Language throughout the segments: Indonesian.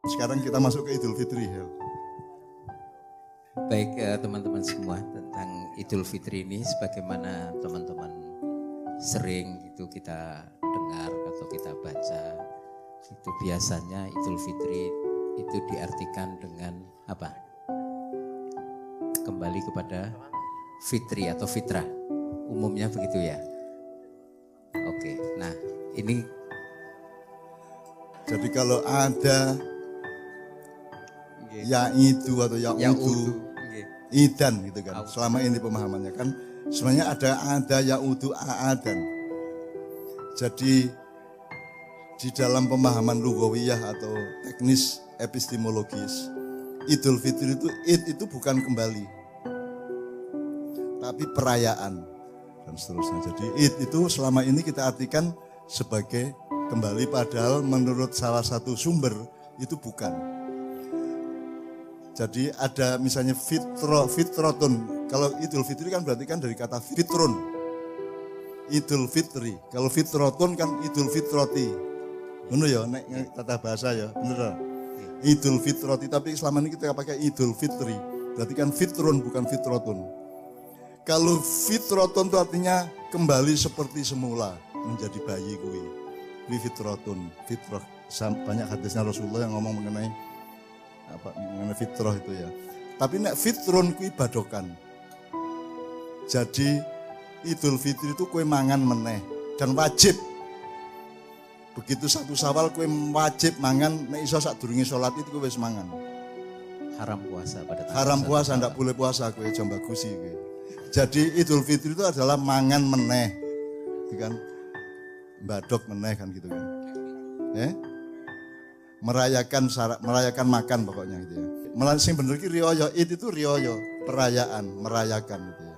Sekarang kita masuk ke Idul Fitri. Baik teman-teman semua, tentang Idul Fitri ini sebagaimana teman-teman sering itu kita dengar atau kita baca, itu biasanya Idul Fitri itu diartikan dengan apa? Kembali kepada fitri atau fitrah, umumnya begitu ya. Oke, nah ini jadi kalau ada Ya'idu atau Ya'udu, Idan gitu kan. Selama ini pemahamannya kan sebenarnya ada Ya'udu A'adan. Jadi di dalam pemahaman lughawiyah atau teknis epistemologis, Idul Fitri itu bukan kembali, tapi perayaan dan seterusnya. Jadi itu selama ini kita artikan sebagai kembali, padahal menurut salah satu sumber itu bukan. Jadi ada misalnya fitrotun. Kalau Idul Fitri kan berarti kan dari kata fitrun. Idul Fitri. Kalau fitrotun kan Idul Fitroti. Benar ya, nek tata bahasa ya, benar. Idul Fitroti, tapi selama ini kita pakai Idul Fitri. Berarti kan fitrun bukan fitrotun. Kalau fitrotun itu artinya kembali seperti semula, menjadi bayi kuwi. Kuwi fitrotun, fitrah. Banyak hadisnya Rasulullah yang ngomong mengenai fitrah itu ya. Tapi nek fitrun kuwi badokan. Jadi Idul Fitri itu kue mangan meneh dan wajib. Begitu 1 Syawal kue wajib mangan, nek iso sadurunge salat itu kue wis mangan. Haram puasa pada haram puasa, ndak boleh puasa kue jam bagusi kue. Jadi Idul Fitri itu adalah mangan meneh. Kan badok meneh kan gitu kan. Merayakan makan pokoknya gitu ya. Sing bener iki riyaya, itu riyaya, perayaan, merayakan gitu ya.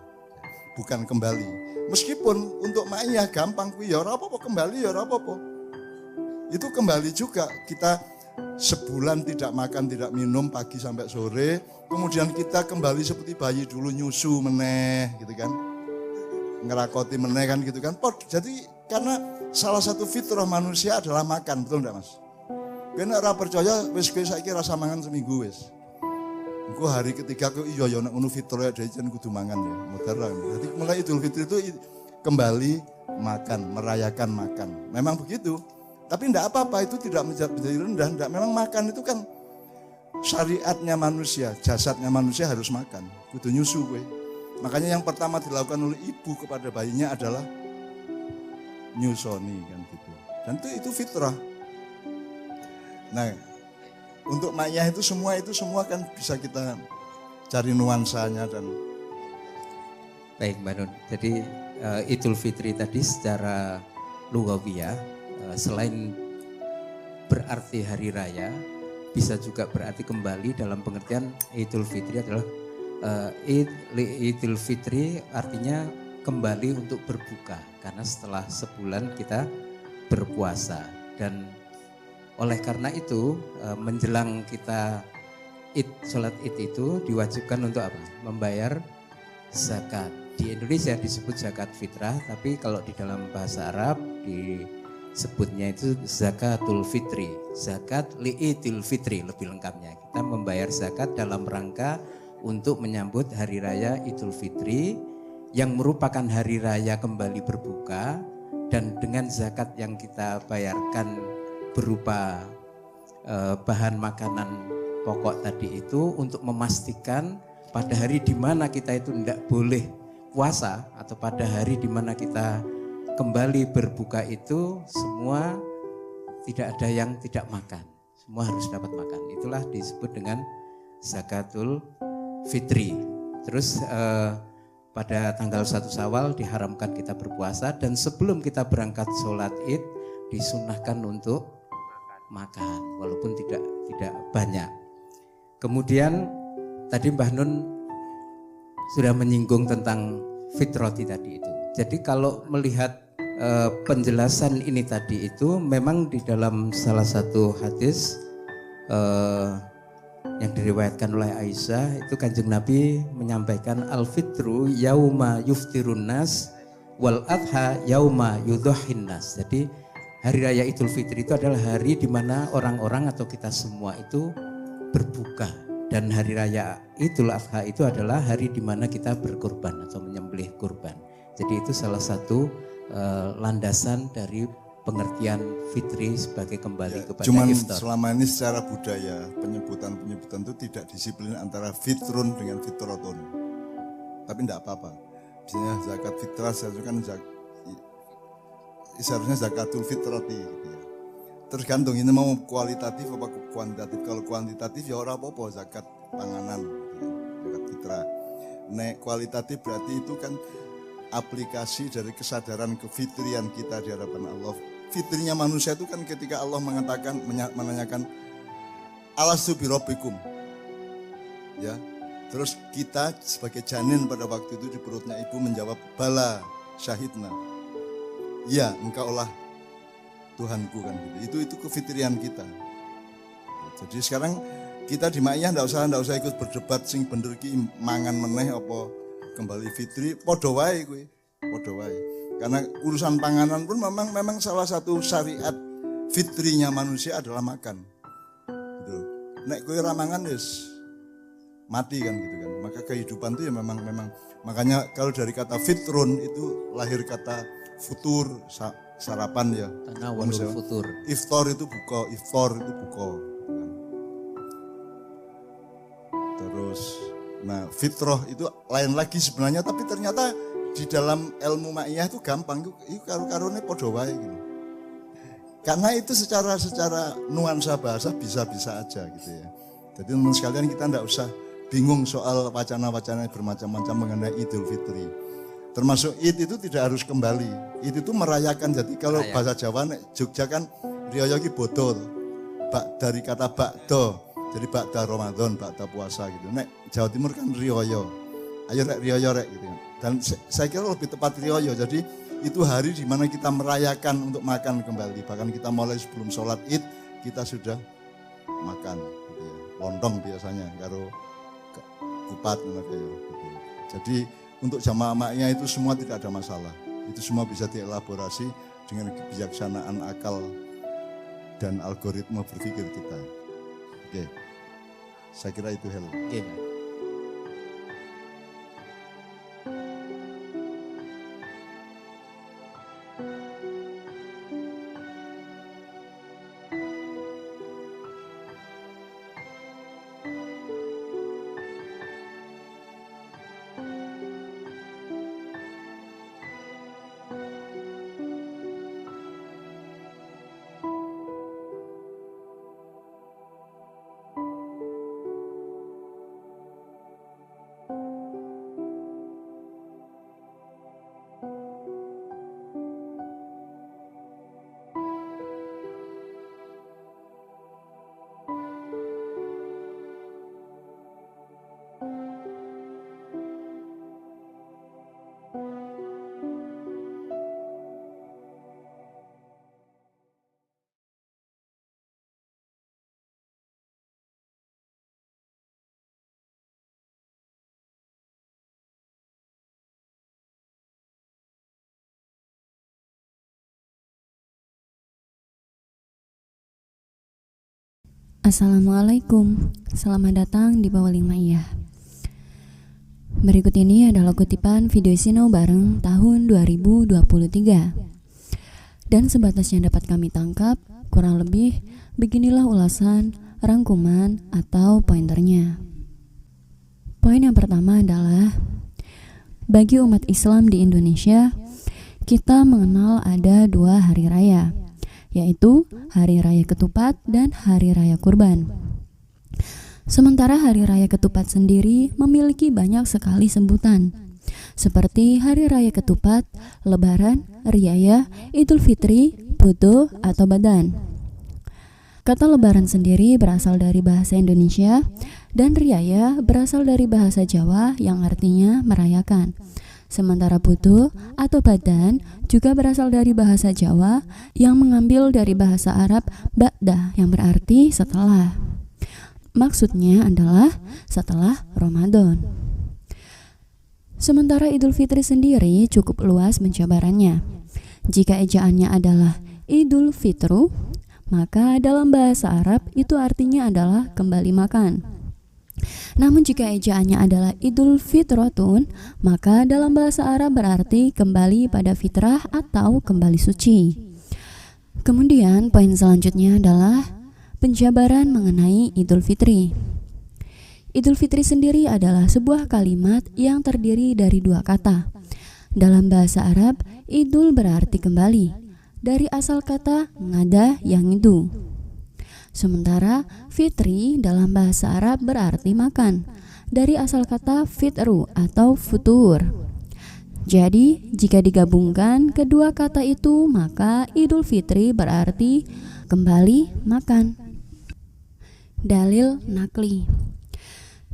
Bukan kembali. Meskipun untuk ma'iyah gampang kuwi ya ora apa-apa, kembali ya ora apa-apa. Itu kembali juga, kita sebulan tidak makan, tidak minum pagi sampai sore, kemudian kita kembali seperti bayi dulu, nyusu meneh gitu kan. Ngerakoti meneh kan gitu kan. Jadi karena salah satu fitrah manusia adalah makan, betul enggak Mas? Kena ora percaya wis kowe saiki rasa mangan seminggu wis. Engko hari ketiga kowe iya ya nek ngono fitrah dhewe jan kudu mangan ya. Modern. Jadi mulai Idul Fitri itu kembali makan, merayakan makan. Memang begitu. Tapi enggak apa-apa, itu tidak menjadi rendah, enggak. Memang makan itu kan syariatnya manusia, jasadnya manusia harus makan. Kudu nyusu kowe. Makanya yang pertama dilakukan oleh ibu kepada bayinya adalah nyusoni kan gitu. Dan itu fitrah. Nah, untuk ma'iyah itu semua kan bisa kita cari nuansanya dan baik Mbak Nun. Jadi Idul Fitri tadi secara lughawiyah selain berarti hari raya, bisa juga berarti kembali dalam pengertian Idul Fitri adalah Idul Fitri artinya kembali untuk berbuka karena setelah sebulan kita berpuasa. Dan oleh karena itu menjelang kita sholat Id itu diwajibkan untuk apa? Membayar zakat. Di Indonesia disebut zakat fitrah, tapi kalau di dalam bahasa Arab disebutnya itu zakatul fitri. Zakat li'idul fitri lebih lengkapnya. Kita membayar zakat dalam rangka untuk menyambut hari raya Idul Fitri yang merupakan hari raya kembali berbuka, dan dengan zakat yang kita bayarkan berupa bahan makanan pokok tadi itu untuk memastikan pada hari di mana kita itu tidak boleh puasa atau pada hari di mana kita kembali berbuka itu semua tidak ada yang tidak makan, semua harus dapat makan. Itulah disebut dengan zakatul fitri. Terus pada tanggal 1 Syawal diharamkan kita berpuasa, dan sebelum kita berangkat sholat Id disunahkan untuk makan walaupun tidak banyak. Kemudian tadi Mbah Nun sudah menyinggung tentang fitrati tadi itu. Jadi kalau melihat penjelasan ini tadi itu memang di dalam salah satu hadis yang diriwayatkan oleh Aisyah itu Kanjeng Nabi menyampaikan al-fitru yauma yuftirun nas wal adha yauma yudhahin nas. Jadi Hari Raya Idul Fitri itu adalah hari di mana orang-orang atau kita semua itu berbuka. Dan Hari Raya Idul Adha itu adalah hari di mana kita berkurban atau menyembelih kurban. Jadi itu salah satu landasan dari pengertian fitri sebagai kembali kepada Cuman iftar. selama ini secara budaya penyebutan itu tidak disiplin antara fitrun dengan fitrotun. Tapi tidak apa-apa. Misalnya zakat fitrah seharusnya zakatul fitrati gitu ya. Tergantung ini mau kualitatif apa kuantitatif. Kalau kuantitatif ya ora apa-apa zakat panganan gitu ya. Zakat fitrah. Nek kualitatif berarti itu kan aplikasi dari kesadaran kefitrian kita di hadapan Allah. Fitrinya manusia itu kan ketika Allah mengatakan menanyakan alastu birabbikum. Ya. Terus kita sebagai janin pada waktu itu di perutnya ibu menjawab bala syahidna. Iya, engkaulah Tuhanku kan gitu. Itu kefitrian kita. Jadi sekarang kita di Ma'iyah enggak usah ikut berdebat sing bener ki mangan meneh apa kembali fitri, padha wae kuwi. Padha wae. Karena urusan panganan pun memang salah satu syariat fitrinya manusia adalah makan. Gitu. Nek kowe ra mangan wis mati kan gitu kan. Maka kehidupan itu ya memang makanya kalau dari kata fitrun itu lahir kata futur, sarapan ya. Tanawulul futur. Iftar itu buka. Terus, nah fitrah itu lain lagi sebenarnya, tapi ternyata di dalam ilmu Ma'iyah itu gampang, itu karo-karone padha wae gitu. Karena itu secara nuansa bahasa bisa-bisa aja gitu ya. Jadi teman sekalian kita enggak usah bingung soal wacana-wacana bermacam-macam mengenai Idul Fitri. Termasuk Id itu tidak harus kembali. Id itu merayakan. Jadi kalau bahasa Jawa Jogja kan riyo iki bodo. Dari kata bakdo. Jadi bakda Ramadan, bakda puasa gitu. Nek Jawa Timur kan riyoyo. Ayo rek riyoyo rek gitu. Dan saya kira lebih tepat riyoyo. Jadi itu hari di mana kita merayakan untuk makan kembali. Bahkan kita mulai sebelum sholat Id kita sudah makan gitu ya. Lontong biasanya karo kupat gitu. Jadi untuk jamaah Ma'iyah itu semua tidak ada masalah. Itu semua bisa dielaborasi dengan kebijaksanaan akal dan algoritma berpikir kita. Oke, saya kira itu hal. Oke. Assalamualaikum, selamat datang di Paweling Ma'iyah. Berikut ini adalah kutipan video Sinau bareng tahun 2023. Dan sebatas yang dapat kami tangkap, kurang lebih beginilah ulasan, rangkuman, atau pointernya. Poin yang pertama adalah, bagi umat Islam di Indonesia, kita mengenal ada 2 hari raya, yaitu Hari Raya Ketupat dan Hari Raya Kurban. Sementara Hari Raya Ketupat sendiri memiliki banyak sekali sebutan, seperti Hari Raya Ketupat, Lebaran, Riyaya, Idul Fitri, Putu, atau Badan. Kata Lebaran sendiri berasal dari bahasa Indonesia, dan Riyaya berasal dari bahasa Jawa yang artinya merayakan. Sementara Putu atau Badan juga berasal dari bahasa Jawa yang mengambil dari bahasa Arab ba'da yang berarti setelah. Maksudnya adalah setelah Ramadan. Sementara Idul Fitri sendiri cukup luas penjabarannya. Jika ejaannya adalah Idul Fitru, maka dalam bahasa Arab itu artinya adalah kembali makan. Namun jika ejaannya adalah Idul Fitrotun, maka dalam bahasa Arab berarti kembali pada fitrah atau kembali suci. Kemudian poin selanjutnya adalah penjabaran mengenai Idul Fitri. Idul Fitri sendiri adalah sebuah kalimat yang terdiri dari dua kata. Dalam bahasa Arab, Idul berarti kembali, dari asal kata ngada yang itu. Sementara fitri dalam bahasa Arab berarti makan, dari asal kata fitru atau futur. Jadi, jika digabungkan kedua kata itu, maka Idul Fitri berarti kembali makan. Dalil nakli.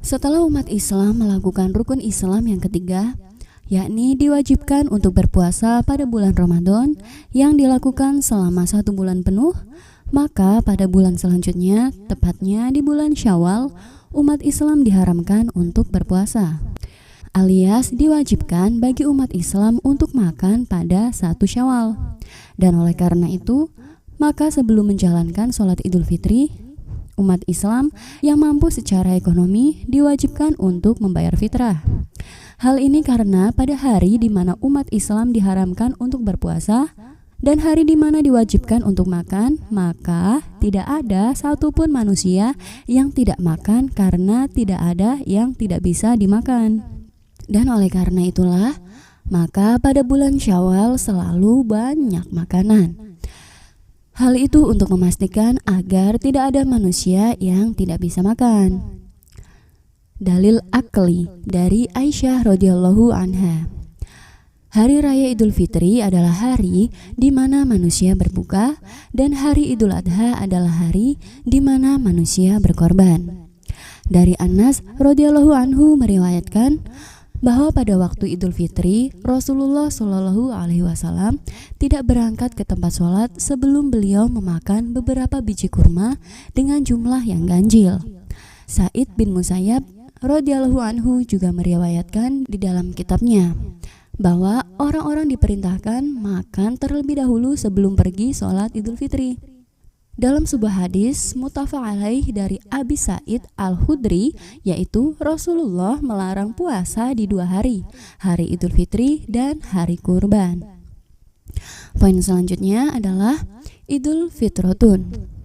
Setelah umat Islam melakukan rukun Islam yang ketiga, yakni diwajibkan untuk berpuasa pada bulan Ramadan yang dilakukan selama 1 bulan penuh, maka pada bulan selanjutnya, tepatnya di bulan Syawal, umat Islam diharamkan untuk berpuasa, alias diwajibkan bagi umat Islam untuk makan pada 1 Syawal. Dan oleh karena itu, maka sebelum menjalankan sholat Idul Fitri, umat Islam yang mampu secara ekonomi diwajibkan untuk membayar fitrah. Hal ini karena pada hari di mana umat Islam diharamkan untuk berpuasa dan hari di mana diwajibkan untuk makan, maka tidak ada satupun manusia yang tidak makan karena tidak ada yang tidak bisa dimakan. Dan oleh karena itulah, maka pada bulan Syawal selalu banyak makanan. Hal itu untuk memastikan agar tidak ada manusia yang tidak bisa makan. Dalil akli dari Aisyah radhiyallahu anha. Hari Raya Idul Fitri adalah hari di mana manusia berbuka dan hari Idul Adha adalah hari di mana manusia berkorban. Dari Anas radhiyallahu anhu meriwayatkan bahwa pada waktu Idul Fitri, Rasulullah Shallallahu Alaihi Wasallam tidak berangkat ke tempat sholat sebelum beliau memakan beberapa biji kurma dengan jumlah yang ganjil. Sa'id bin Musayyab radhiyallahu anhu juga meriwayatkan di dalam kitabnya bahwa orang-orang diperintahkan makan terlebih dahulu sebelum pergi sholat Idul Fitri. Dalam sebuah hadis muttafaq alaih dari Abi Sa'id Al-Khudri, yaitu Rasulullah melarang puasa di 2 hari, hari Idul Fitri dan hari Kurban. Poin selanjutnya adalah Idul Fitrotun.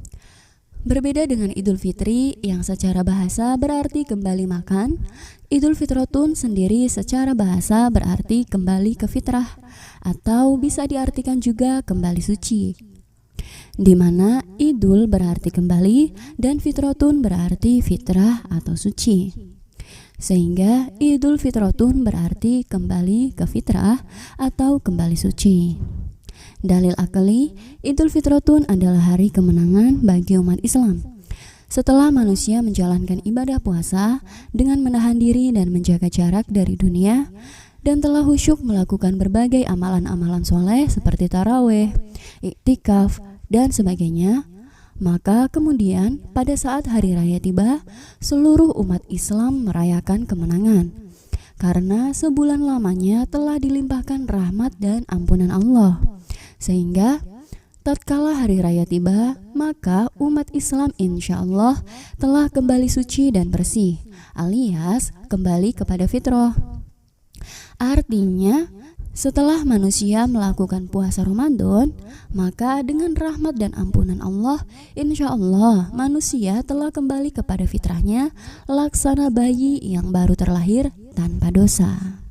Berbeda dengan Idul Fitri yang secara bahasa berarti kembali makan, Idul Fitrotun sendiri secara bahasa berarti kembali ke fitrah, atau bisa diartikan juga kembali suci, di mana Idul berarti kembali dan Fitrotun berarti fitrah atau suci. Sehingga Idul Fitrotun berarti kembali ke fitrah atau kembali suci. Dalil akli, Idul Fitrotun adalah hari kemenangan bagi umat Islam. Setelah manusia menjalankan ibadah puasa dengan menahan diri dan menjaga jarak dari dunia, dan telah khusyuk melakukan berbagai amalan-amalan soleh seperti taraweh, iktikaf, dan sebagainya, maka kemudian pada saat hari raya tiba, seluruh umat Islam merayakan kemenangan karena sebulan lamanya telah dilimpahkan rahmat dan ampunan Allah, sehingga tatkala hari raya tiba, maka umat Islam insya Allah telah kembali suci dan bersih, alias kembali kepada fitrah. Artinya, setelah manusia melakukan puasa Ramadan, maka dengan rahmat dan ampunan Allah, insya Allah manusia telah kembali kepada fitrahnya, laksana bayi yang baru terlahir tanpa dosa.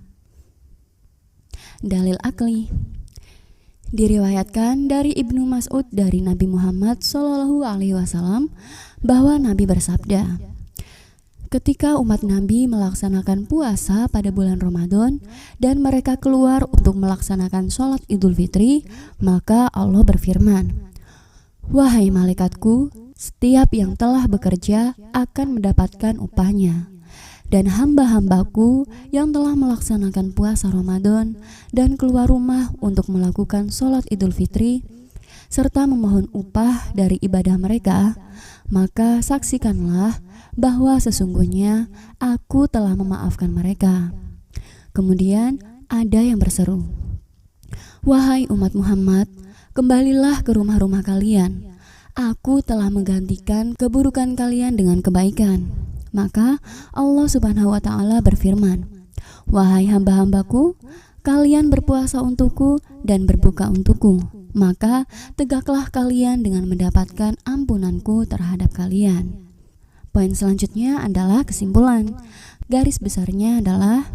Dalil akli. Diriwayatkan dari Ibnu Mas'ud dari Nabi Muhammad SAW bahwa Nabi bersabda, ketika umat Nabi melaksanakan puasa pada bulan Ramadan dan mereka keluar untuk melaksanakan sholat Idul Fitri, maka Allah berfirman, "Wahai malaikatku, setiap yang telah bekerja akan mendapatkan upahnya. Dan hamba-hambaku yang telah melaksanakan puasa Ramadan dan keluar rumah untuk melakukan sholat Idul Fitri, serta memohon upah dari ibadah mereka, maka saksikanlah bahwa sesungguhnya aku telah memaafkan mereka." Kemudian ada yang berseru, "Wahai umat Muhammad, Kembalilah ke rumah-rumah kalian. Aku telah menggantikan keburukan kalian dengan kebaikan. Maka Allah Subhanahu wa Ta'ala berfirman, wahai hamba-hambaku, kalian berpuasa untukku dan berbuka untukku, maka tegaklah kalian dengan mendapatkan ampunanku terhadap kalian. Poin selanjutnya adalah kesimpulan. Garis besarnya adalah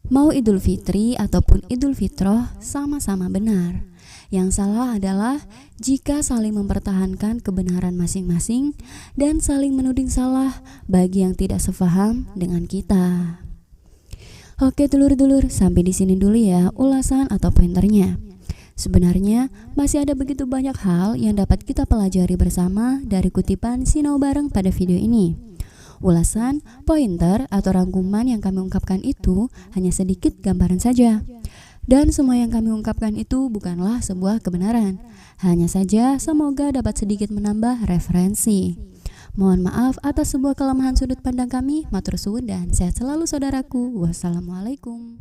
mau Idul Fitri ataupun Idul Fitroh sama-sama benar. Yang salah adalah jika saling mempertahankan kebenaran masing-masing dan saling menuding salah bagi yang tidak sefaham dengan kita. Oke dulur-dulur, sampai di sini dulu ya ulasan atau pointernya. Sebenarnya masih ada begitu banyak hal yang dapat kita pelajari bersama dari kutipan Sinau Bareng pada video ini. Ulasan, pointer, atau rangkuman yang kami ungkapkan itu hanya sedikit gambaran saja. Dan semua yang kami ungkapkan itu bukanlah sebuah kebenaran. Hanya saja semoga dapat sedikit menambah referensi. Mohon maaf atas sebuah kelemahan sudut pandang kami. Matur suwun dan sehat selalu saudaraku. Wassalamualaikum.